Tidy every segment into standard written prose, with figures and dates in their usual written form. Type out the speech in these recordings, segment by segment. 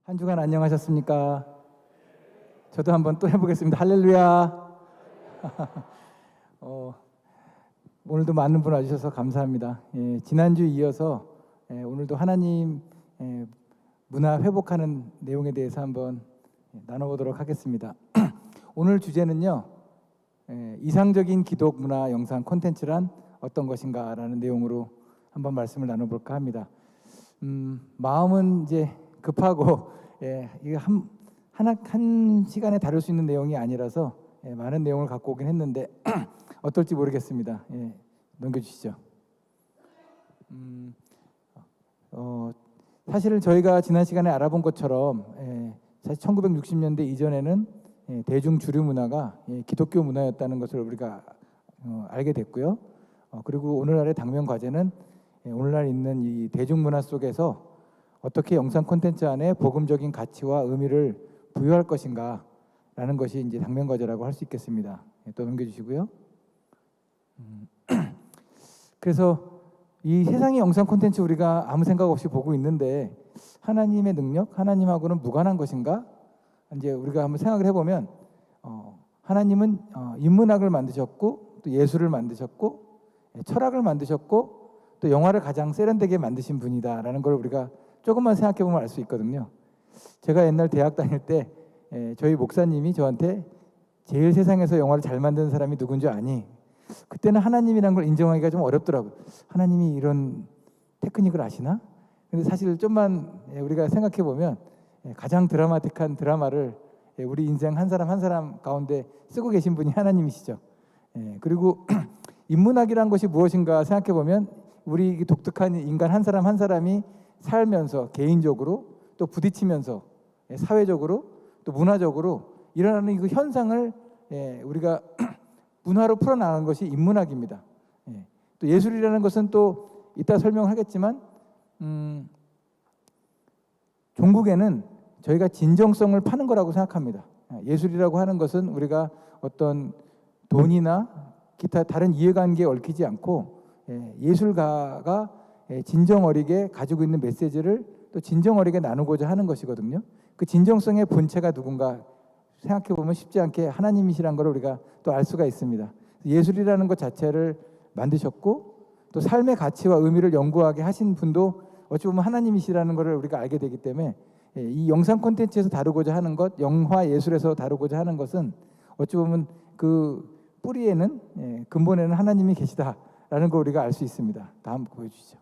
한 주간 안녕하셨습니까? 저도 한번 또 해보겠습니다. 할렐루야. 오늘도 많은 분 와주셔서 감사합니다. 지난주 이어서 오늘도 하나님 문화 회복하는 내용에 대해서 한번 나눠보도록 하겠습니다. 오늘 주제는요, 이상적인 기독 문화 영상 콘텐츠란 어떤 것인가 라는 내용으로 한번 말씀을 나눠볼까 합니다. 마음은 이제 급하고 이게 한 시간에 다룰 수 있는 내용이 아니라서 많은 내용을 갖고 오긴 했는데 어떨지 모르겠습니다. 넘겨주시죠. 사실은 저희가 지난 시간에 알아본 것처럼 사실 1960년대 이전에는 대중 주류 문화가 기독교 문화였다는 것을 우리가 알게 됐고요. 그리고 오늘날의 당면 과제는 오늘날 있는 이 대중문화 속에서 어떻게 영상 콘텐츠 안에 복음적인 가치와 의미를 부여할 것인가 라는 것이 이제 당면 과제라고 할 수 있겠습니다. 또 넘겨주시고요. 그래서 이 세상의 영상 콘텐츠 우리가 아무 생각 없이 보고 있는데 하나님의 능력, 하나님하고는 무관한 것인가? 이제 우리가 한번 생각을 해보면 하나님은 인문학을 만드셨고 또 예술을 만드셨고 철학을 만드셨고 또 영화를 가장 세련되게 만드신 분이다라는 걸 우리가 조금만 생각해 보면 알 수 있거든요. 제가 옛날 대학 다닐 때 저희 목사님이 저한테 제일 세상에서 영화를 잘 만드는 사람이 누군지 아니? 그때는 하나님이라는 걸 인정하기가 좀 어렵더라고요. 하나님이 이런 테크닉을 아시나? 근데 사실 좀만 우리가 생각해 보면 가장 드라마틱한 드라마를 우리 인생 한 사람 한 사람 가운데 쓰고 계신 분이 하나님이시죠. 그리고 인문학이란 것이 무엇인가 생각해 보면 우리 독특한 인간 한 사람 한 사람이 살면서 개인적으로 또 부딪히면서 사회적으로 또 문화적으로 일어나는 그 현상을 우리가 문화로 풀어나가는 것이 인문학입니다. 또 예술이라는 것은 또 이따 설명하겠지만 종국에는 저희가 진정성을 파는 거라고 생각합니다. 예술이라고 하는 것은 우리가 어떤 돈이나 기타 다른 이해관계에 얽히지 않고 예술가가 진정 어리게 가지고 있는 메시지를 또 진정 어리게 나누고자 하는 것이거든요. 그 진정성의 본체가 누군가 생각해 보면 쉽지 않게 하나님이시라는 걸 우리가 또 알 수가 있습니다. 예술이라는 것 자체를 만드셨고 또 삶의 가치와 의미를 연구하게 하신 분도 어찌 보면 하나님이시라는 것을 우리가 알게 되기 때문에 이 영상 콘텐츠에서 다루고자 하는 것, 영화 예술에서 다루고자 하는 것은 어찌 보면 그 뿌리에는 근본에는 하나님이 계시다라는 걸 우리가 알 수 있습니다. 다음 보여주시죠.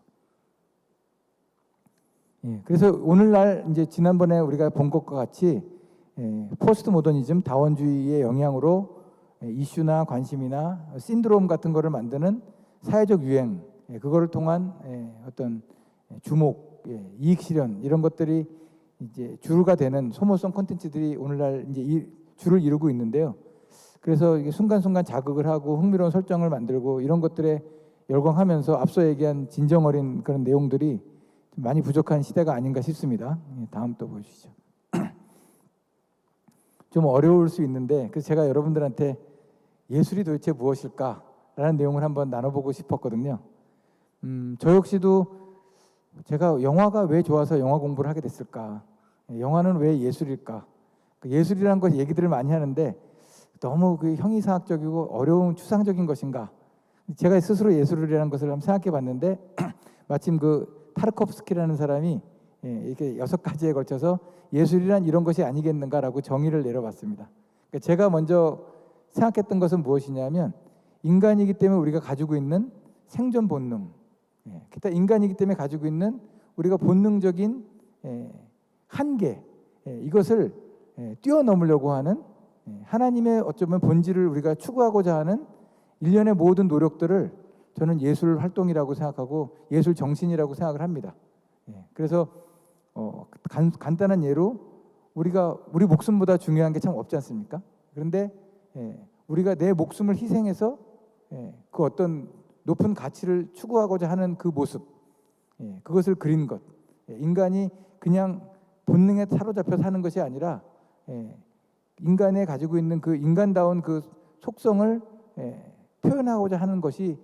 그래서 오늘날 이제 지난번에 우리가 본 것과 같이 포스트 모더니즘, 다원주의의 영향으로 이슈나 관심이나 신드롬 같은 거를 만드는 사회적 유행, 그거를 통한 어떤 주목, 이익 실현 이런 것들이 이제 주류가 되는 소모성 콘텐츠들이 오늘날 이제 주를 이루고 있는데요. 그래서 이게 순간순간 자극을 하고 흥미로운 설정을 만들고 이런 것들에 열광하면서 앞서 얘기한 진정 어린 그런 내용들이 많이 부족한 시대가 아닌가 싶습니다. 다음 또 보여주시죠. 좀 어려울 수 있는데 그래서 제가 여러분들한테 예술이 도대체 무엇일까라는 내용을 한번 나눠보고 싶었거든요. 저 역시도 제가 영화가 왜 좋아서 영화 공부를 하게 됐을까? 영화는 왜 예술일까? 그 예술이라는 것 얘기들을 많이 하는데 너무 그 형이상학적이고 어려운 추상적인 것인가? 제가 스스로 예술이라는 것을 한번 생각해 봤는데 마침 그 타르코프스키라는 사람이 이렇게 6가지에 걸쳐서 예술이란 이런 것이 아니겠는가라고 정의를 내려봤습니다. 그러니까 제가 먼저 생각했던 것은 무엇이냐면 인간이기 때문에 우리가 가지고 있는 생존 본능, 기타 인간이기 때문에 가지고 있는 우리가 본능적인 한계, 이것을 뛰어넘으려고 하는 하나님의 어쩌면 본질을 우리가 추구하고자 하는 일련의 모든 노력들을 저는 예술 활동이라고 생각하고 예술 정신이라고 생각을 합니다. 그래서 간단한 예로 우리 목숨보다 중요한 게 참 없지 않습니까? 그런데 우리가 내 목숨을 희생해서 그 어떤 높은 가치를 추구하고자 하는 그 모습, 그것을 그린 것, 인간이 그냥 본능에 사로잡혀 사는 것이 아니라 인간에 가지고 있는 그 인간다운 그 속성을 표현하고자 하는 것이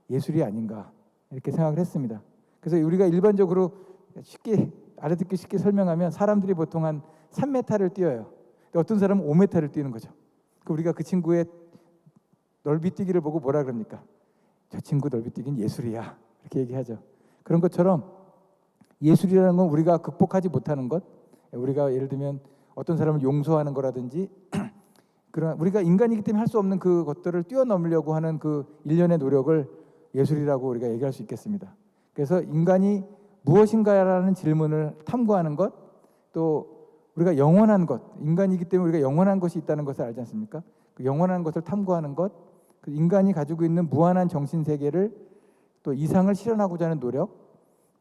예술이 아닌가 이렇게 생각을 했습니다. 그래서 우리가 일반적으로 쉽게 알아듣기 쉽게 설명하면 사람들이 보통 한 3m를 뛰어요. 근데 어떤 사람은 5m를 뛰는 거죠. 우리가 그 친구의 넓이뛰기를 보고 뭐라 그럽니까? 저 친구 넓이뛰기는 예술이야, 이렇게 얘기하죠. 그런 것처럼 예술이라는 건 우리가 극복하지 못하는 것, 우리가 예를 들면 어떤 사람을 용서하는 거라든지 그런 우리가 인간이기 때문에 할 수 없는 그 것들을 뛰어넘으려고 하는 그 일련의 노력을 예술이라고 우리가 얘기할 수 있겠습니다. 그래서 인간이 무엇인가라는 질문을 탐구하는 것, 또 우리가 영원한 것, 인간이기 때문에 우리가 영원한 것이 있다는 것을 알지 않습니까? 그 영원한 것을 탐구하는 것, 그 인간이 가지고 있는 무한한 정신 세계를 또 이상을 실현하고자 하는 노력,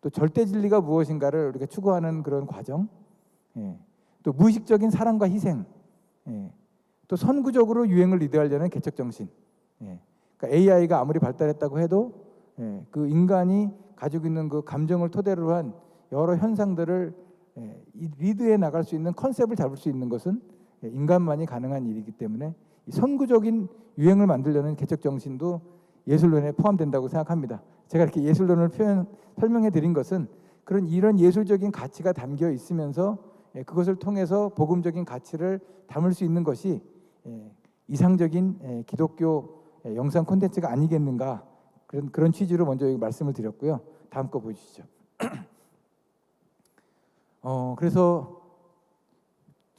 또 절대 진리가 무엇인가를 우리가 추구하는 그런 과정, 또 무의식적인 사랑과 희생, 또 선구적으로 유행을 리드하려는 개척 정신. 그러니까 AI가 아무리 발달했다고 해도 그 인간이 가지고 있는 그 감정을 토대로 한 여러 현상들을 리드해 나갈 수 있는 컨셉을 잡을 수 있는 것은 인간만이 가능한 일이기 때문에 이 선구적인 유행을 만들려는 개척 정신도 예술론에 포함된다고 생각합니다. 제가 이렇게 예술론을 설명해 드린 것은 이런 예술적인 가치가 담겨 있으면서 그것을 통해서 복음적인 가치를 담을 수 있는 것이 이상적인 기독교 영상 콘텐츠가 아니겠는가, 그런 취지로 먼저 말씀을 드렸고요. 다음 거 보여주시죠. 그래서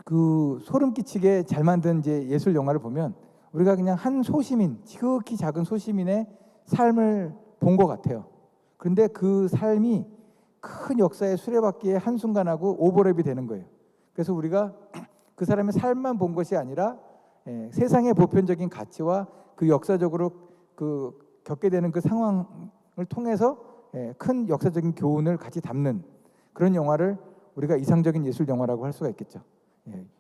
그 소름 끼치게 잘 만든 이제 예술 영화를 보면 우리가 그냥 한 소시민, 지극히 작은 소시민의 삶을 본 것 같아요. 그런데 그 삶이 큰 역사의 수레바퀴의 한순간하고 오버랩이 되는 거예요. 그래서 우리가 그 사람의 삶만 본 것이 아니라 세상의 보편적인 가치와 그 역사적으로 그 겪게 되는 그 상황을 통해서 큰 역사적인 교훈을 같이 담는 그런 영화를 우리가 이상적인 예술 영화라고 할 수가 있겠죠.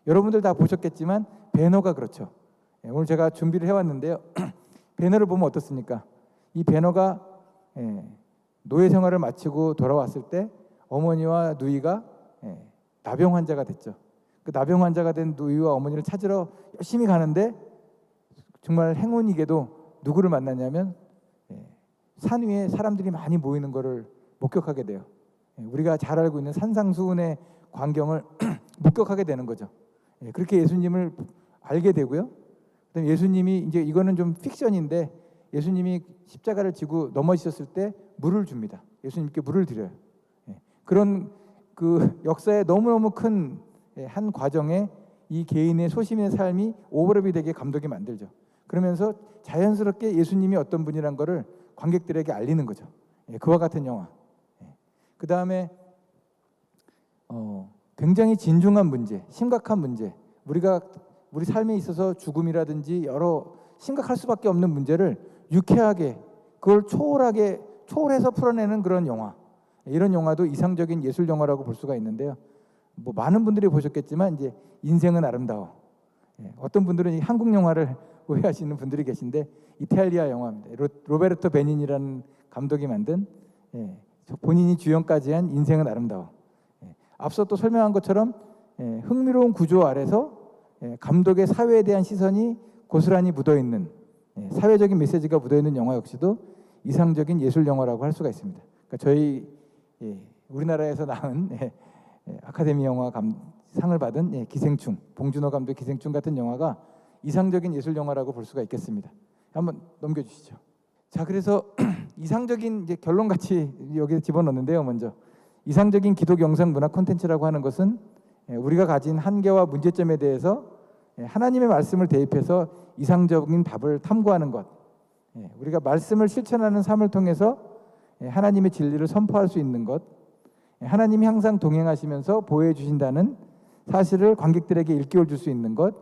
여러분들 다 보셨겠지만 배너가 그렇죠. 오늘 제가 준비를 해왔는데요. 배너를 보면 어떻습니까? 이 배너가 노예 생활을 마치고 돌아왔을 때 어머니와 누이가 나병 환자가 됐죠. 그 나병 환자가 된 누이와 어머니를 찾으러 열심히 가는데 정말 행운이게도 누구를 만났냐면 산 위에 사람들이 많이 모이는 것을 목격하게 돼요. 우리가 잘 알고 있는 산상수훈의 광경을 목격하게 되는 거죠. 그렇게 예수님을 알게 되고요. 그다음에 예수님이 이제 이거는 좀 픽션인데 예수님이 십자가를 지고 넘어지셨을 때 물을 줍니다. 예수님께 물을 드려요. 그런 그 역사에 너무너무 큰 한 과정에 이 개인의 소시민의 삶이 오버랩이 되게 감독이 만들죠. 그러면서 자연스럽게 예수님이 어떤 분이란 거를 관객들에게 알리는 거죠. 그와 같은 영화. 그 다음에 굉장히 진중한 문제, 심각한 문제, 우리 삶에 있어서 죽음이라든지 여러 심각할 수밖에 없는 문제를 유쾌하게, 그걸 초월해서 풀어내는 그런 영화. 이런 영화도 이상적인 예술 영화라고 볼 수가 있는데요. 뭐 많은 분들이 보셨겠지만 이제 인생은 아름다워. 어떤 분들은 이 한국 영화를 오해하시는 분들이 계신데 이탈리아 영화입니다. 로베르토 베니니라는 감독이 만든 본인이 주연까지 한 인생은 아름다워. 앞서 또 설명한 것처럼 흥미로운 구조 아래서 감독의 사회에 대한 시선이 고스란히 묻어있는 사회적인 메시지가 묻어있는 영화 역시도 이상적인 예술 영화라고 할 수가 있습니다. 그러니까 저희 우리나라에서 나온 아카데미 영화 상을 받은 기생충, 봉준호 감독 기생충 같은 영화가 이상적인 예술 영화라고 볼 수가 있겠습니다. 한번 넘겨주시죠. 자, 그래서 이상적인 이제 결론같이 여기에 집어넣는데요. 먼저 이상적인 기독 영상 문화 콘텐츠라고 하는 것은 우리가 가진 한계와 문제점에 대해서 하나님의 말씀을 대입해서 이상적인 답을 탐구하는 것, 우리가 말씀을 실천하는 삶을 통해서 하나님의 진리를 선포할 수 있는 것, 하나님이 항상 동행하시면서 보호해 주신다는 사실을 관객들에게 일깨워 줄 수 있는 것,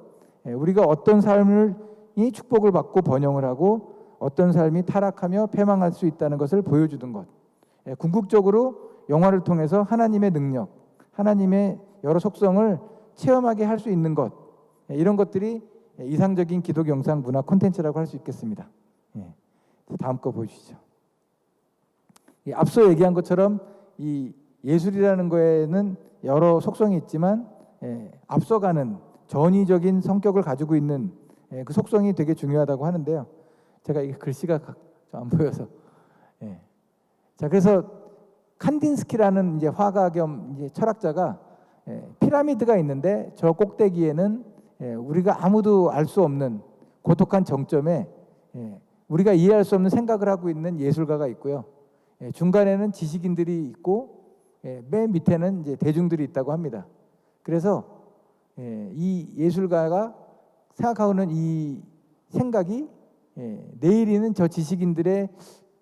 우리가 어떤 삶이 축복을 받고 번영을 하고 어떤 삶이 타락하며 패망할 수 있다는 것을 보여주는 것, 궁극적으로 영화를 통해서 하나님의 능력, 하나님의 여러 속성을 체험하게 할 수 있는 것, 이런 것들이 이상적인 기독 영상 문화 콘텐츠라고 할 수 있겠습니다. 다음 거 보여주시죠. 앞서 얘기한 것처럼 이 예술이라는 거에는 여러 속성이 있지만 앞서가는 전위적인 성격을 가지고 있는 그 속성이 되게 중요하다고 하는데요. 제가 이 글씨가 안 보여서 자, 그래서 칸딘스키라는 이제 화가 겸 이제 철학자가 피라미드가 있는데 저 꼭대기에는 우리가 아무도 알 수 없는 고독한 정점에 우리가 이해할 수 없는 생각을 하고 있는 예술가가 있고요. 중간에는 지식인들이 있고 맨 밑에는 이제 대중들이 있다고 합니다. 그래서 이 예술가가 생각하고는 이 생각이 내일이는 저 지식인들의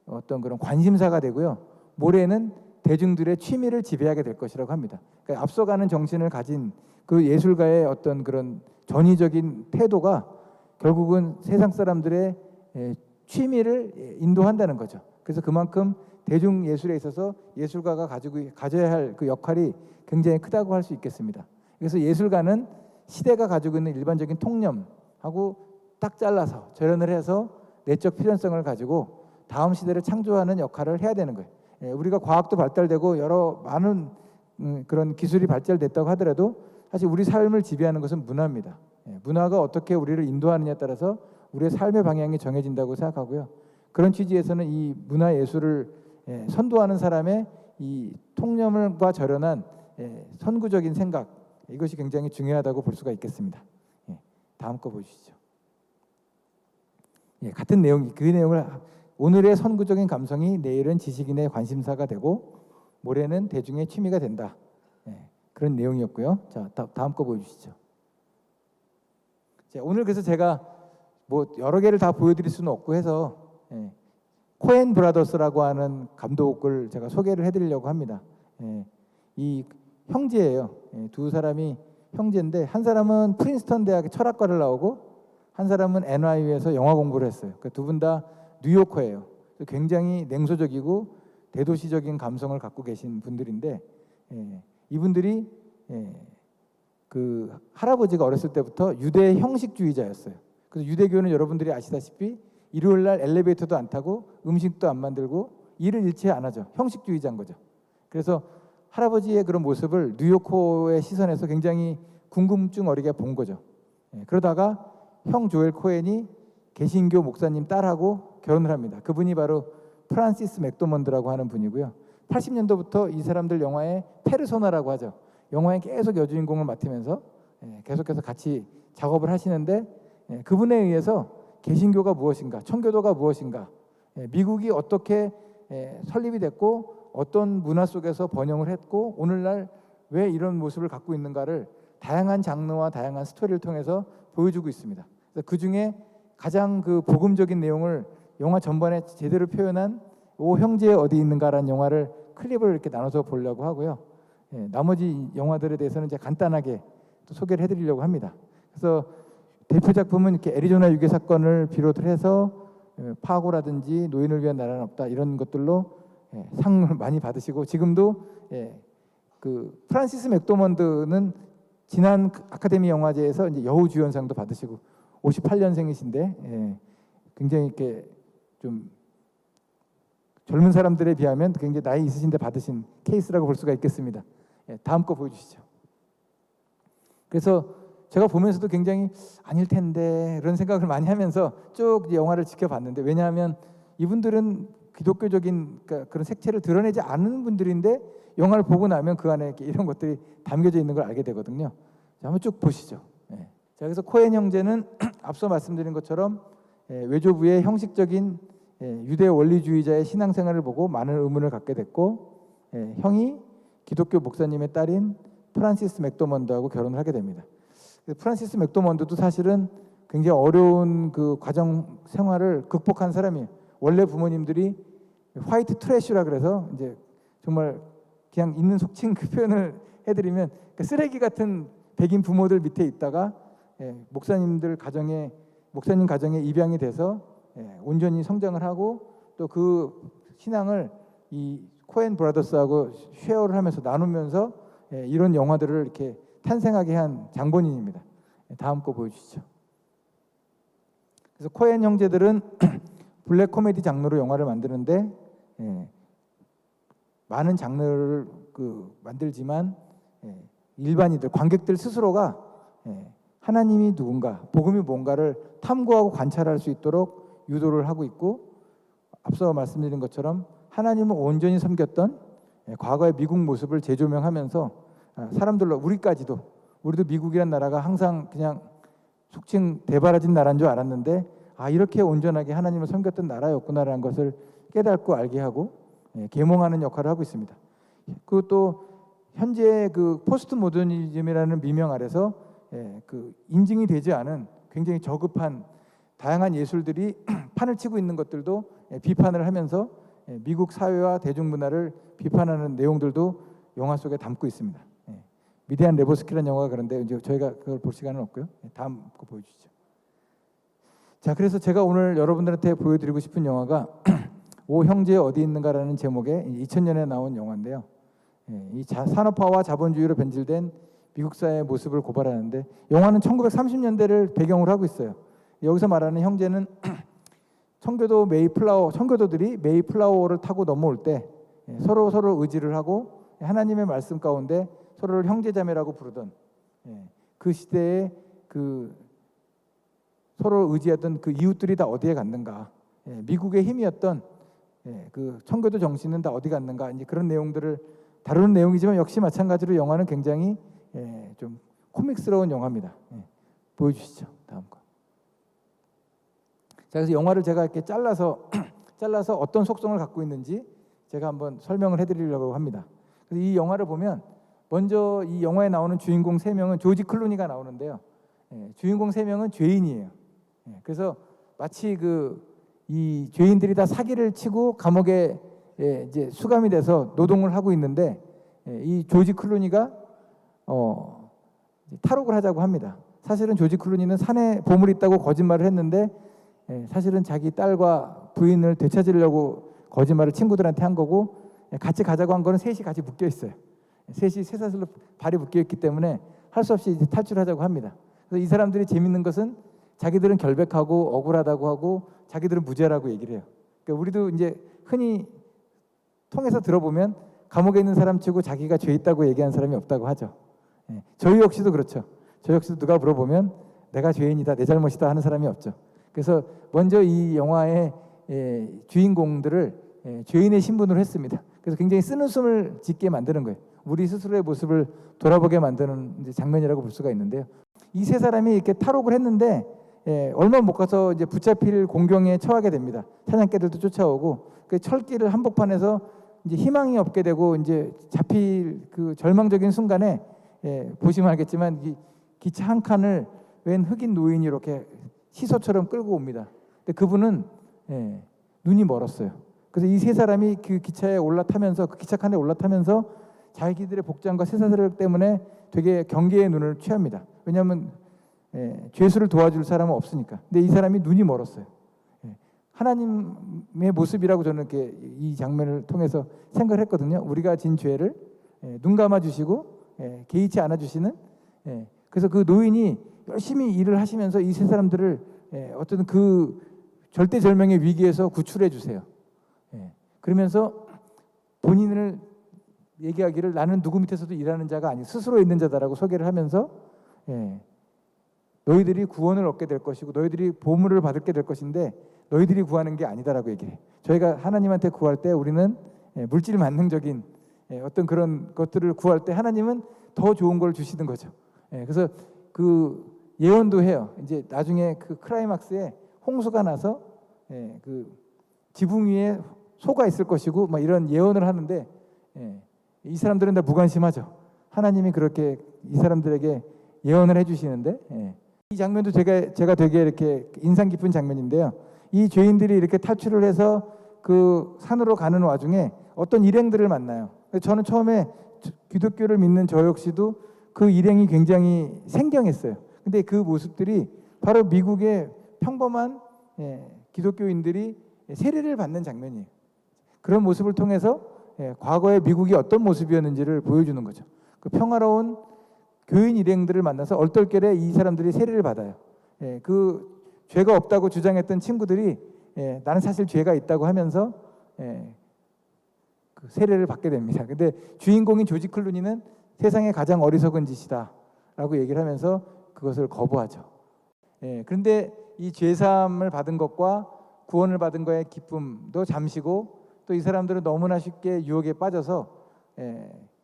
어떤 그런 관심사가 되고요. 모레는 대중들의 취미를 지배하게 될 것이라고 합니다. 그러니까 앞서가는 정신을 가진 그 예술가의 어떤 그런 전위적인 태도가 결국은 세상 사람들의 취미를 인도한다는 거죠. 그래서 그만큼 대중 예술에 있어서 예술가가 가져야 할 그 역할이 굉장히 크다고 할 수 있겠습니다. 그래서 예술가는 시대가 가지고 있는 일반적인 통념하고 딱 잘라서 절연을 해서 내적 필연성을 가지고 다음 시대를 창조하는 역할을 해야 되는 거예요. 우리가 과학도 발달되고 여러 많은 그런 기술이 발달됐다고 하더라도 사실 우리 삶을 지배하는 것은 문화입니다. 문화가 어떻게 우리를 인도하느냐에 따라서 우리의 삶의 방향이 정해진다고 생각하고요. 그런 취지에서는 이 문화 예술을 선도하는 사람의 이 통념과 절연한 선구적인 생각, 이것이 굉장히 중요하다고 볼 수가 있겠습니다. 다음 거 보시죠. 같은 내용, 그 내용을 오늘의 선구적인 감성이 내일은 지식인의 관심사가 되고 모레는 대중의 취미가 된다. 그런 내용이었고요. 자, 다음 거 보여주시죠. 자, 오늘 그래서 제가 뭐 여러 개를 다 보여드릴 수는 없고 해서 코엔 브라더스라고 하는 감독을 제가 소개를 해드리려고 합니다. 이 형제예요. 두 사람이 형제인데 한 사람은 프린스턴 대학의 철학과를 나오고 한 사람은 NYU에서 영화 공부를 했어요. 그러니까 두 분 다 뉴요커예요. 굉장히 냉소적이고 대도시적인 감성을 갖고 계신 분들인데 이분들이 그 할아버지가 어렸을 때부터 유대 형식주의자였어요. 그래서 유대교는 여러분들이 아시다시피 일요일 날 엘리베이터도 안 타고 음식도 안 만들고 일을 일체 안 하죠. 형식주의자인 거죠. 그래서 할아버지의 그런 모습을 뉴요커의 시선에서 굉장히 궁금증 어리게 본 거죠. 그러다가 형 조엘 코엔이 개신교 목사님 딸하고 결혼을 합니다. 그분이 바로 프란시스 맥도먼드라고 하는 분이고요. 80년도부터 이 사람들 영화에 페르소나라고 하죠. 영화에 계속 여주인공을 맡으면서 계속해서 같이 작업을 하시는데 그분에 의해서 개신교가 무엇인가, 청교도가 무엇인가, 미국이 어떻게 설립이 됐고 어떤 문화 속에서 번영을 했고 오늘날 왜 이런 모습을 갖고 있는가를 다양한 장르와 다양한 스토리를 통해서 보여주고 있습니다. 그 중에 가장 그 복음적인 내용을 영화 전반에 제대로 표현한 오 형제 어디 있는가라는 영화를 클립을 이렇게 나눠서 보려고 하고요. 나머지 영화들에 대해서는 이제 간단하게 또 소개를 해드리려고 합니다. 그래서 대표 작품은 이렇게 애리조나 유괴 사건을 비롯해서 파고라든지 노인을 위한 나라는 없다 이런 것들로 상을 많이 받으시고 지금도 그 프란시스 맥도먼드는 지난 아카데미 영화제에서 이제 여우주연상도 받으시고 58년생이신데 굉장히 이렇게 좀 젊은 사람들에 비하면 굉장히 나이 있으신데 받으신 케이스라고 볼 수가 있겠습니다. 다음 거 보여주시죠. 그래서 제가 보면서도 굉장히 아닐 텐데 이런 생각을 많이 하면서 쭉 영화를 지켜봤는데 왜냐하면 이분들은 기독교적인 그런 색채를 드러내지 않는 분들인데 영화를 보고 나면 그 안에 이런 것들이 담겨져 있는 걸 알게 되거든요. 자, 한번 쭉 보시죠. 자, 그래서 코엔 형제는 앞서 말씀드린 것처럼 외조부의 형식적인 유대 원리주의자의 신앙생활을 보고 많은 의문을 갖게 됐고 형이 기독교 목사님의 딸인 프란시스 맥도먼드하고 결혼을 하게 됩니다. 프란시스 맥도먼드도 사실은 굉장히 어려운 그 가정 생활을 극복한 사람이에요. 원래 부모님들이 화이트 트래쉬라 그래서 이제 정말 그냥 있는 속칭 그 표현을 해드리면 쓰레기 같은 백인 부모들 밑에 있다가 목사님 가정에 입양이 돼서 온전히 성장을 하고 또 그 신앙을 이 코엔 브라더스하고 쉐어를 하면서 나누면서 이런 영화들을 이렇게 탄생하게 한 장본인입니다. 다음 거 보여주시죠. 그래서 코엔 형제들은 블랙 코미디 장르로 영화를 만드는데 많은 장르를 만들지만 일반인들, 관객들 스스로가 하나님이 누군가, 복음이 뭔가를 탐구하고 관찰할 수 있도록 유도를 하고 있고 앞서 말씀드린 것처럼 하나님을 온전히 섬겼던 과거의 미국 모습을 재조명하면서 사람들로 우리도 미국이란 나라가 항상 그냥 속칭 대바라진 나라인 줄 알았는데 이렇게 온전하게 하나님을 섬겼던 나라였구나라는 것을 깨닫고 알게 하고 계몽하는 역할을 하고 있습니다. 그것도 현재 그 포스트 모더니즘이라는 미명 아래서 그 인증이 되지 않은 굉장히 저급한 다양한 예술들이 판을 치고 있는 것들도 비판을 하면서 미국 사회와 대중문화를 비판하는 내용들도 영화 속에 담고 있습니다. 미대한 레보스키라는 영화가 그런데 이제 저희가 그걸 볼 시간은 없고요. 다음 거 보여주시죠. 자, 그래서 제가 오늘 여러분들한테 보여드리고 싶은 영화가 오 형제 어디 있는가라는 제목의 2000년에 나온 영화인데요. 이 산업화와 자본주의로 변질된 미국 사회의 모습을 고발하는데, 영화는 1930년대를 배경으로 하고 있어요. 여기서 말하는 형제는 청교도들이 메이플라워를 타고 넘어올 때 서로 의지를 하고 하나님의 말씀 가운데 서로를 형제자매라고 부르던 그 시대에 그 서로 의지하던 그 이웃들이 다 어디에 갔는가, 미국의 힘이었던 그 청교도 정신은 다 어디 갔는가, 이제 그런 내용들을 다루는 내용이지만 역시 마찬가지로 영화는 굉장히 좀 코믹스러운 영화입니다. 보여주시죠. 다음 거. 자, 그래서 영화를 제가 이렇게 잘라서 어떤 속성을 갖고 있는지 제가 한번 설명을 해드리려고 합니다. 그래서 이 영화를 보면 먼저 이 영화에 나오는 주인공 3명은 조지 클루니가 나오는데요. 주인공 3명은 죄인이에요. 그래서 마치 이 죄인들이 다 사기를 치고 감옥에 이제 수감이 돼서 노동을 하고 있는데 이 조지 클루니가 탈옥을 하자고 합니다. 사실은 조지 클루니는 산에 보물이 있다고 거짓말을 했는데 사실은 자기 딸과 부인을 되찾으려고 거짓말을 친구들한테 한 거고, 같이 가자고 한 거는 셋이 같이 묶여 있어요. 셋이 쇠사슬로 발이 묶여 있기 때문에 할 수 없이 이제 탈출하자고 합니다. 그래서 이 사람들이 재밌는 것은 자기들은 결백하고 억울하다고 하고 자기들은 무죄라고 얘기를 해요. 그러니까 우리도 이제 흔히 통해서 들어보면 감옥에 있는 사람 치고 자기가 죄 있다고 얘기하는 사람이 없다고 하죠. 저희 역시도 그렇죠. 저희 역시도 누가 물어보면 내가 죄인이다, 내 잘못이다 하는 사람이 없죠. 그래서 먼저 이 영화의 주인공들을 죄인의 신분으로 했습니다. 그래서 굉장히 쓴웃음을 짓게 만드는 거예요. 우리 스스로의 모습을 돌아보게 만드는 이제 장면이라고 볼 수가 있는데요. 이 3사람이 이렇게 탈옥을 했는데 얼마 못 가서 이제 붙잡힐 공경에 처하게 됩니다. 사냥개들도 쫓아오고 그 철길을 한복판에서 이제 희망이 없게 되고 이제 잡힐 그 절망적인 순간에 보시면 알겠지만 이 기차 한 칸을 웬 흑인 노인이 이렇게 시소처럼 끌고 옵니다. 근데 그분은 눈이 멀었어요. 그래서 이 3사람이 그 기차에 올라타면서 그 기차칸에 올라타면서 자기들의 복장과 쇠사슬 때문에 되게 경계의 눈을 취합니다. 왜냐하면 죄수를 도와줄 사람은 없으니까. 근데 이 사람이 눈이 멀었어요. 하나님의 모습이라고 저는 이렇게 이 장면을 통해서 생각을 했거든요. 우리가 진 죄를 눈 감아 주시고 개의치 않아 주시는. 그래서 그 노인이 열심히 일을 하시면서 이 3사람들을 어떤 그 절대절명의 위기에서 구출해 주세요. 그러면서 본인을 얘기하기를 나는 누구 밑에서도 일하는 자가 아니 스스로 있는 자다라고 소개를 하면서 너희들이 구원을 얻게 될 것이고 너희들이 보물을 받게 될 것인데 너희들이 구하는 게 아니다라고 얘기해요. 저희가 하나님한테 구할 때 우리는 물질 만능적인 어떤 그런 것들을 구할 때 하나님은 더 좋은 걸 주시는 거죠. 그래서 그 예언도 해요. 이제 나중에 그 클라이막스에 홍수가 나서 그 지붕 위에 소가 있을 것이고 막 이런 예언을 하는데 이 사람들은 다 무관심하죠. 하나님이 그렇게 이 사람들에게 예언을 해주시는데 이 장면도 제가 되게 이렇게 인상 깊은 장면인데요. 이 죄인들이 이렇게 탈출을 해서 그 산으로 가는 와중에 어떤 일행들을 만나요. 저는 처음에 기독교를 믿는 저 역시도 그 일행이 굉장히 생경했어요. 근데 그 모습들이 바로 미국의 평범한 기독교인들이 세례를 받는 장면이에요. 그런 모습을 통해서 과거의 미국이 어떤 모습이었는지를 보여주는 거죠. 그 평화로운 교인 일행들을 만나서 얼떨결에 이 사람들이 세례를 받아요. 그 죄가 없다고 주장했던 친구들이 나는 사실 죄가 있다고 하면서 그 세례를 받게 됩니다. 근데 주인공인 조지 클루니는 세상의 가장 어리석은 짓이다라고 얘기를 하면서 그것을 거부하죠. 그런데 이 죄사함을 받은 것과 구원을 받은 거의 기쁨도 잠시고 또 이 사람들은 너무나 쉽게 유혹에 빠져서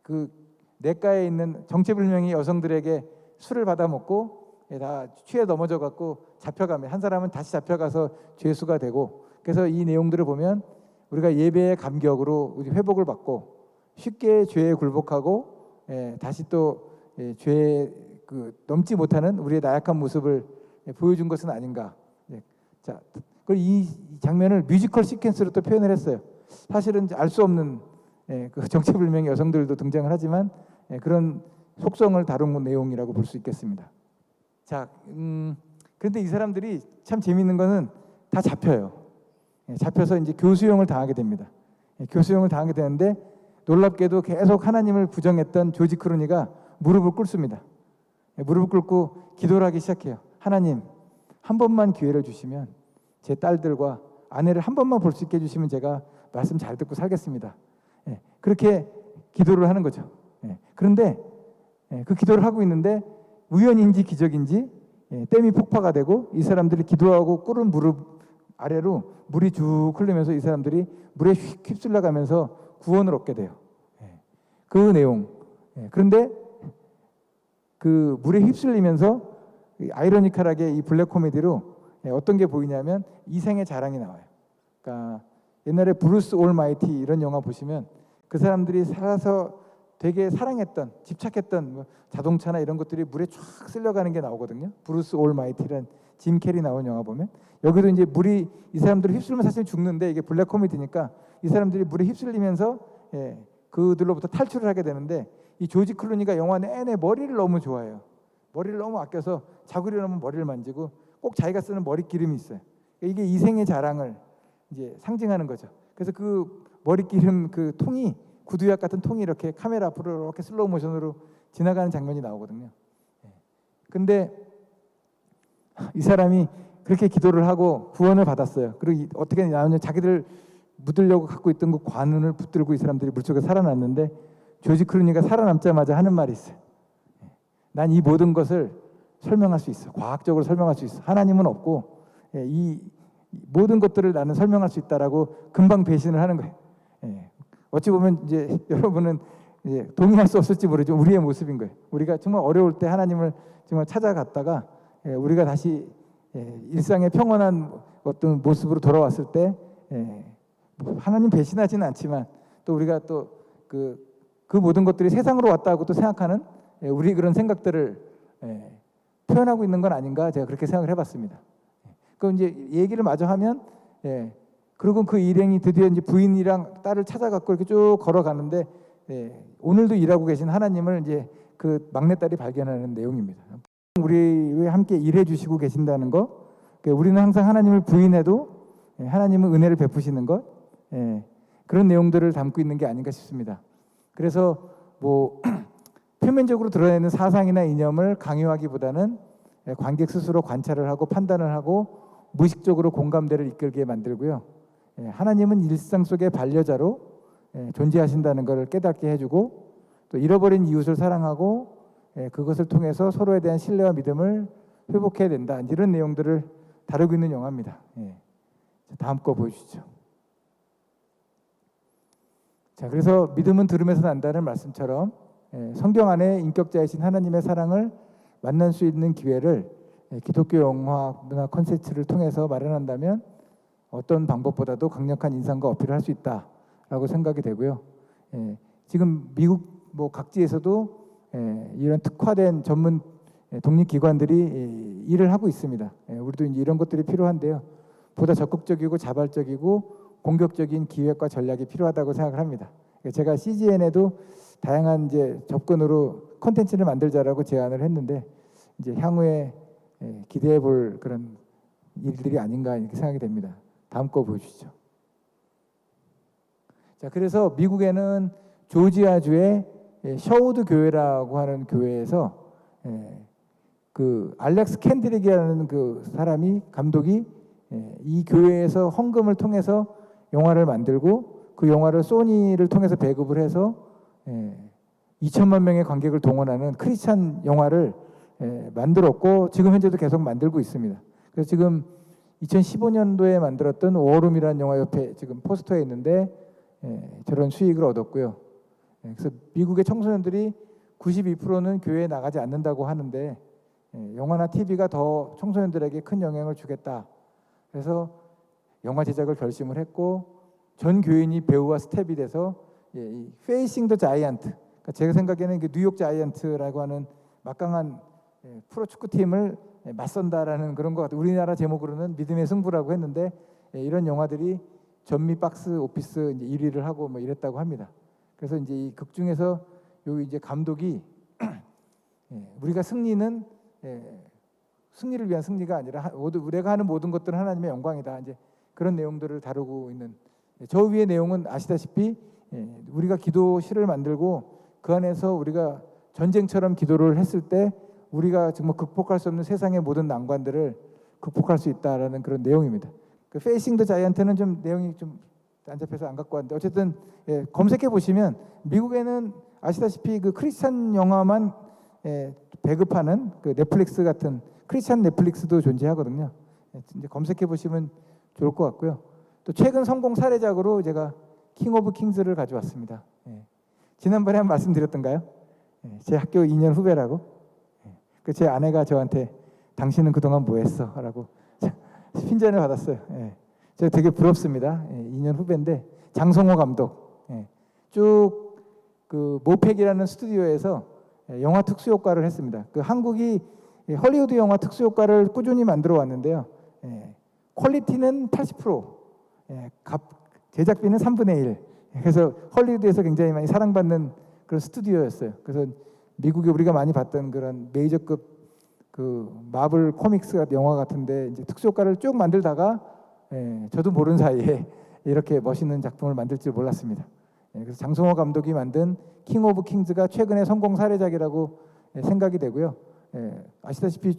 그 내과에 있는 정체불명의 여성들에게 술을 받아 먹고 다 취해 넘어져 갖고 잡혀가면 한 사람은 다시 잡혀가서 죄수가 되고, 그래서 이 내용들을 보면 우리가 예배의 감격으로 우리 회복을 받고 쉽게 죄에 굴복하고 다시 또 죄에 넘지 못하는 우리의 나약한 모습을 보여준 것은 아닌가. 자, 이 장면을 뮤지컬 시퀀스로 또 표현을 했어요. 사실은 알 수 없는 그 정체불명의 여성들도 등장을 하지만 그런 속성을 다룬 내용이라고 볼 수 있겠습니다. 자, 그런데 이 사람들이 참 재미있는 거는 다 잡혀요. 잡혀서 이제 교수형을 당하게 됩니다. 교수형을 당하게 되는데 놀랍게도 계속 하나님을 부정했던 조지 클루니가 무릎을 꿇습니다. 무릎을 꿇고 기도를 하기 시작해요. 하나님, 한 번만 기회를 주시면 제 딸들과 아내를 한 번만 볼 수 있게 해주시면 제가 말씀 잘 듣고 살겠습니다. 그렇게 기도를 하는 거죠. 그런데 그 기도를 하고 있는데 우연인지 기적인지 댐이 폭파가 되고 이 사람들이 기도하고 꿇은 무릎 아래로 물이 쭉 흐르면서 이 사람들이 물에 휩쓸려 가면서 구원을 얻게 돼요. 그 내용. 그런데 그 물에 휩쓸리면서 아이러니컬하게 이 블랙 코미디로 어떤 게 보이냐면 이생의 자랑이 나와요. 그러니까 옛날에 브루스 올마이티 이런 영화 보시면 그 사람들이 살아서 되게 사랑했던, 집착했던 뭐 자동차나 이런 것들이 물에 쫙 쓸려가는 게 나오거든요. 브루스 올마이티란 짐 캐리 나온 영화 보면 여기도 이제 물이 이 사람들을 휩쓸면 사실 죽는데 이게 블랙 코미디니까 이 사람들이 물에 휩쓸리면서 그들로부터 탈출을 하게 되는데 이 조지 클루니가 영화 내내 머리를 너무 좋아해요. 머리를 너무 아껴서 자고 일어나면 머리를 만지고 꼭 자기가 쓰는 머리 기름이 있어요. 이게 이생의 자랑을 이제 상징하는 거죠. 그래서 그 머리 기름 그 통이 구두약 같은 통이 이렇게 카메라 앞으로 이렇게 슬로우 모션으로 지나가는 장면이 나오거든요. 근데 이 사람이 그렇게 기도를 하고 구원을 받았어요. 그리고 어떻게 나오냐, 자기들 묻으려고 갖고 있던 그 관운을 붙들고 이 사람들이 물속에 살아났는데 조지 클루니가 살아남자마자 하는 말이 있어요. 난 이 모든 것을 설명할 수 있어. 과학적으로 설명할 수 있어. 하나님은 없고 이 모든 것들을 나는 설명할 수 있다라고 금방 배신을 하는 거예요. 어찌 보면 이제 여러분은 이제 동의할 수 없을지 모르지만 우리의 모습인 거예요. 우리가 정말 어려울 때 하나님을 정말 찾아갔다가 우리가 다시 일상의 평온한 어떤 모습으로 돌아왔을 때 하나님 배신하지는 않지만 또 우리가 또 그 모든 것들이 세상으로 왔다고 또 생각하는 우리 그런 생각들을 표현하고 있는 건 아닌가, 제가 그렇게 생각을 해봤습니다. 그럼 이제 얘기를 마저 하면 그리고 그 일행이 드디어 이제 부인이랑 딸을 찾아갖고 이렇게 쭉 걸어가는데 오늘도 일하고 계신 하나님을 이제 그 막내딸이 발견하는 내용입니다. 우리와 함께 일해 주시고 계신다는 것, 우리는 항상 하나님을 부인해도 하나님은 은혜를 베푸시는 것, 그런 내용들을 담고 있는 게 아닌가 싶습니다. 그래서 뭐 표면적으로 드러내는 사상이나 이념을 강요하기보다는 관객 스스로 관찰을 하고 판단을 하고 무의식적으로 공감대를 이끌게 만들고요. 하나님은 일상 속의 반려자로 존재하신다는 것을 깨닫게 해주고 또 잃어버린 이웃을 사랑하고 그것을 통해서 서로에 대한 신뢰와 믿음을 회복해야 된다. 이런 내용들을 다루고 있는 영화입니다. 다음 거 보여주시죠. 자, 그래서 믿음은 들음에서 난다는 말씀처럼 성경 안에 인격자이신 하나님의 사랑을 만날 수 있는 기회를 기독교 영화 문화 콘텐츠를 통해서 마련한다면 어떤 방법보다도 강력한 인상과 어필을 할 수 있다라고 생각이 되고요. 지금 미국 뭐 각지에서도 이런 특화된 전문 독립기관들이 일을 하고 있습니다. 우리도 이제 이런 것들이 필요한데요. 보다 적극적이고 자발적이고 공격적인 기획과 전략이 필요하다고 생각을 합니다. 제가 CGN에도 다양한 이제 접근으로 콘텐츠를 만들자라고 제안을 했는데 이제 향후에 기대해 볼 그런 일들이 아닌가 이렇게 생각이 됩니다. 다음 거 보여주시죠. 자, 그래서 미국에는 조지아주의 셔우드 교회라고 하는 교회에서 그 알렉스 캔드릭이라는 그 사람이 감독이 이 교회에서 헌금을 통해서 영화를 만들고 그 영화를 소니를 통해서 배급을 해서 2천만 명의 관객을 동원하는 크리스찬 영화를 만들었고 지금 현재도 계속 만들고 있습니다. 그래서 지금 2015년도에 만들었던 워룸이라는 영화 옆에 지금 포스터에 있는데 저런 수익을 얻었고요. 그래서 미국의 청소년들이 92%는 교회에 나가지 않는다고 하는데 영화나 TV가 더 청소년들에게 큰 영향을 주겠다. 그래서 영화 제작을 결심을 했고 전 교인이 배우와 스텝이 돼서 이 Facing the Giant, 그러니까 제가 생각에는 뉴욕 자이언트라고 하는 막강한 프로축구팀을 맞선다라는 그런 것 같아요. 우리나라 제목으로는 믿음의 승부라고 했는데 이런 영화들이 전미 박스 오피스 이제 1위를 하고 뭐 이랬다고 합니다. 그래서 이제 이 극 중에서 요 이제 감독이 우리가 승리는 승리를 위한 승리가 아니라 우리가 하는 모든 것들은 하나님의 영광이다. 이제 그런 내용들을 다루고 있는 저 위의 내용은 아시다시피 우리가 기도실을 만들고 그 안에서 우리가 전쟁처럼 기도를 했을 때 우리가 정말 극복할 수 없는 세상의 모든 난관들을 극복할 수 있다라는 그런 내용입니다. 그 페이싱 더 자이언트는 좀 내용이 좀 안 잡혀서 안 갖고 왔는데 어쨌든 검색해 보시면 미국에는 아시다시피 그 크리스찬 영화만 배급하는 그 넷플릭스 같은 크리스찬 넷플릭스도 존재하거든요. 이제 검색해 보시면 좋을 것 같고요. 또 최근 성공 사례작으로 제가 킹 오브 킹즈를 가져왔습니다. 지난번에 한 말씀드렸던가요? 제 학교 2년 후배라고. 그 제 아내가 저한테 당신은 그동안 뭐 했어? 라고 핀잔을 받았어요. 제가 되게 부럽습니다. 2년 후배인데 장성호 감독 쭉 그 모팩이라는 스튜디오에서 영화 특수 효과를 했습니다. 그 한국이 헐리우드 영화 특수 효과를 꾸준히 만들어 왔는데요. 퀄리티는 80%, 제작비는 3분의 1. 그래서 헐리우드에서 굉장히 많이 사랑받는 그런 스튜디오였어요. 그래서 미국에 우리가 많이 봤던 그런 메이저급 그 마블 코믹스 영화 같은데 이제 특수 효과를 쭉 만들다가 저도 모르는 사이에 이렇게 멋있는 작품을 만들 줄 몰랐습니다. 그래서 장성호 감독이 만든 킹 오브 킹즈가 최근의 성공 사례작이라고 생각이 되고요. 아시다시피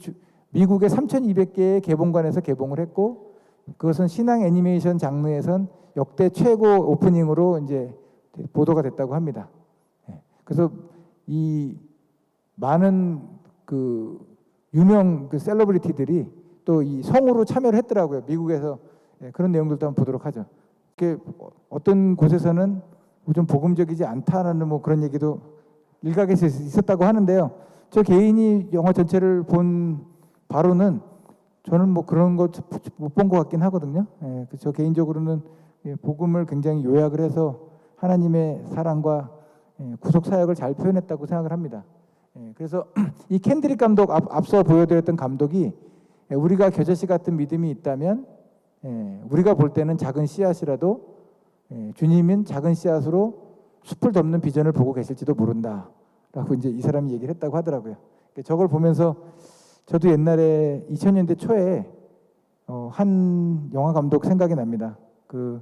미국의 3,200개의 개봉관에서 개봉을 했고 그것은 신앙 애니메이션 장르에선 역대 최고 오프닝으로 이제 보도가 됐다고 합니다. 그래서 이 많은 그 유명 그 셀러브리티들이 또 이 성우로 참여를 했더라고요. 미국에서 그런 내용들도 한번 보도록 하죠. 어떤 곳에서는 좀 복음적이지 않다라는 뭐 그런 얘기도 일각에서 있었다고 하는데요. 저 개인이 영화 전체를 본 바로는 저는 뭐 그런 거 못 본 것 같긴 하거든요. 저 개인적으로는 복음을 굉장히 요약을 해서 하나님의 사랑과 구속 사역을 잘 표현했다고 생각을 합니다. 그래서 이 켄드릭 감독 앞서 보여드렸던 감독이 우리가 겨자씨 같은 믿음이 있다면 우리가 볼 때는 작은 씨앗이라도 주님은 작은 씨앗으로 숲을 덮는 비전을 보고 계실지도 모른다라고 이제 이 사람이 얘기를 했다고 하더라고요. 저걸 보면서 저도 옛날에 2000년대 초에 한 영화 감독 생각이 납니다. 그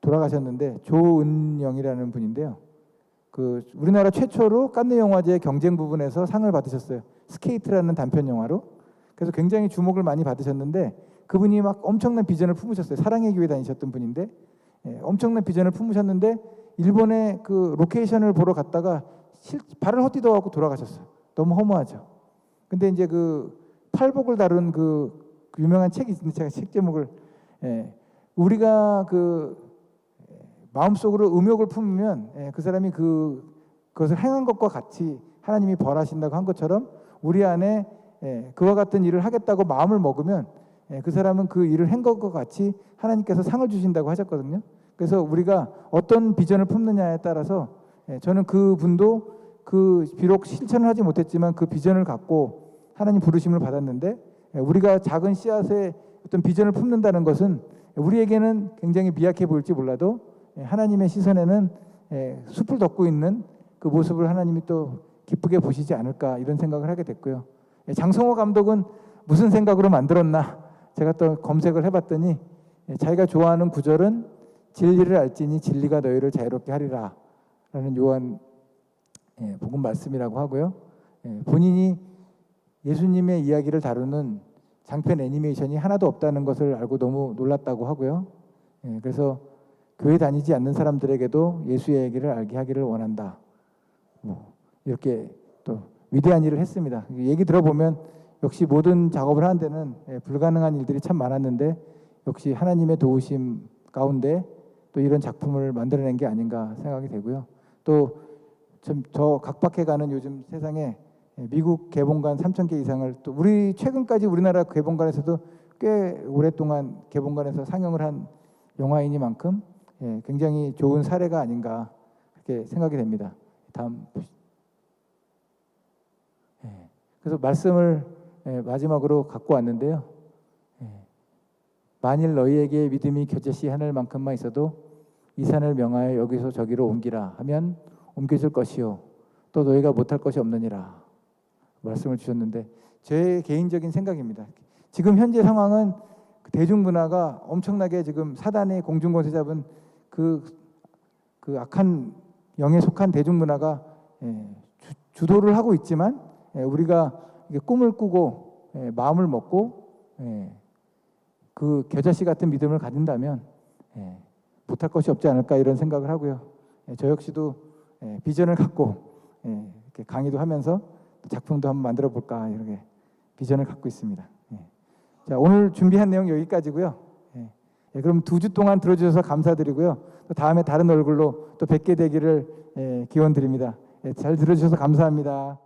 돌아가셨는데 조은영이라는 분인데요. 그 우리나라 최초로 칸느 영화제 경쟁 부분에서 상을 받으셨어요. 스케이트라는 단편 영화로. 그래서 굉장히 주목을 많이 받으셨는데 그분이 막 엄청난 비전을 품으셨어요. 사랑의 교회 다니셨던 분인데 엄청난 비전을 품으셨는데 일본의 그 로케이션을 보러 갔다가 발을 헛디뎌 갖고 돌아가셨어요. 너무 허무하죠. 근데 이제 그 팔복을 다룬 그 유명한 책이 있는데 제가 책 제목을 우리가 그 마음속으로 음욕을 품으면 그 사람이 그것을 행한 것과 같이 하나님이 벌하신다고 한 것처럼 우리 안에 그와 같은 일을 하겠다고 마음을 먹으면 그 사람은 그 일을 한 것과 같이 하나님께서 상을 주신다고 하셨거든요. 그래서 우리가 어떤 비전을 품느냐에 따라서 저는 그분도 비록 실천을 하지 못했지만 그 비전을 갖고 하나님 부르심을 받았는데 우리가 작은 씨앗의 어떤 비전을 품는다는 것은 우리에게는 굉장히 미약해 보일지 몰라도 하나님의 시선에는 숲을 덮고 있는 그 모습을 하나님이 또 기쁘게 보시지 않을까 이런 생각을 하게 됐고요. 장성호 감독은 무슨 생각으로 만들었나 제가 또 검색을 해봤더니 자기가 좋아하는 구절은 진리를 알지니 진리가 너희를 자유롭게 하리라 라는 요한 복음 말씀이라고 하고요. 본인이 예수님의 이야기를 다루는 장편 애니메이션이 하나도 없다는 것을 알고 너무 놀랐다고 하고요. 그래서 교회 다니지 않는 사람들에게도 예수의 얘기를 알게 하기를 원한다. 뭐 이렇게 또 위대한 일을 했습니다. 얘기 들어보면 역시 모든 작업을 하는 데는 불가능한 일들이 참 많았는데 역시 하나님의 도우심 가운데 또 이런 작품을 만들어낸 게 아닌가 생각이 되고요. 또 좀 저 각박해가는 요즘 세상에 미국 개봉관 3,000개 이상을 또 우리 최근까지 우리나라 개봉관에서도 꽤 오랫동안 개봉관에서 상영을 한 영화이니만큼 굉장히 좋은 사례가 아닌가 그렇게 생각이 됩니다. 다음 보시죠. 그래서 말씀을 마지막으로 갖고 왔는데요. 만일 너희에게 믿음이 겨자씨 하늘만큼만 있어도 이 산을 명하여 여기서 저기로 옮기라 하면 옮겨질 것이요 또 너희가 못할 것이 없느니라 말씀을 주셨는데 제 개인적인 생각입니다. 지금 현재 상황은 대중문화가 엄청나게 지금 사단의 공중권세 잡은 그 악한 영에 속한 대중문화가 주도를 하고 있지만 우리가 꿈을 꾸고 마음을 먹고 그 겨자씨 같은 믿음을 가진다면 못할 것이 없지 않을까 이런 생각을 하고요. 저 역시도 비전을 갖고 이렇게 강의도 하면서 작품도 한번 만들어 볼까 이렇게 비전을 갖고 있습니다. 자, 오늘 준비한 내용 여기까지고요. 그럼 2주 동안 들어주셔서 감사드리고요. 또 다음에 다른 얼굴로 또 뵙게 되기를 기원드립니다. 잘 들어주셔서 감사합니다.